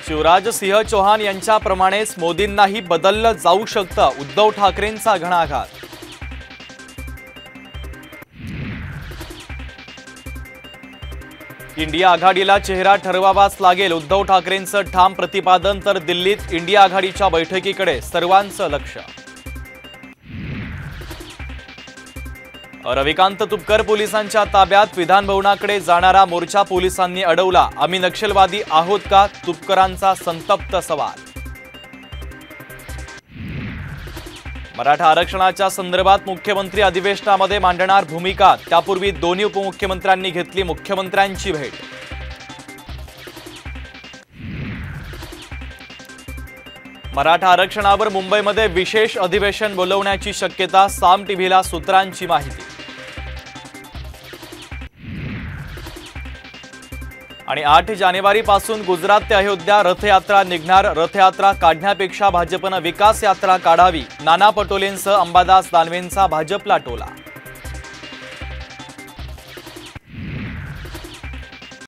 शिवराज सिंह चौहान यांच्याप्रमाणेच मोदींनाही बदललं जाऊ शकतं, उद्धव ठाकरेंचा घणाघात। इंडिया आघाडीला चेहरा ठरवावाच लागेल, उद्धव ठाकरेंचं ठाम प्रतिपादन। तर दिल्लीत इंडिया आघाडीच्या बैठकीकडे सर्वांचं लक्ष। रविकांत तुपकर पोलिसांच्या ताब्यात, विधान भवनाकडे जाणारा मोर्चा पोलिसांनी अडवला। आम्ही नक्षलवादी आहोत का, तुपकरांचा संतप्त सवाल। मराठा आरक्षणाच्या संदर्भात मुख्यमंत्री अधिवेशनामध्ये मांडणार भूमिका, त्यापूर्वी दोन्ही उपमुख्यमंत्र्यांनी घेतली मुख्यमंत्र्यांची भेट। मराठा आरक्षणावर मुंबईमध्ये विशेष अधिवेशन बोलवण्याची शक्यता, साम टीव्हीला सूत्रांची माहिती। आणि 8 जानेवारीपासून गुजरात ते अयोध्या रथयात्रा निघणार। रथयात्रा काढण्यापेक्षा भाजपनं विकास यात्रा काढावी, नाना पटोलेंसह अंबादास दानवेंचा भाजपला टोला।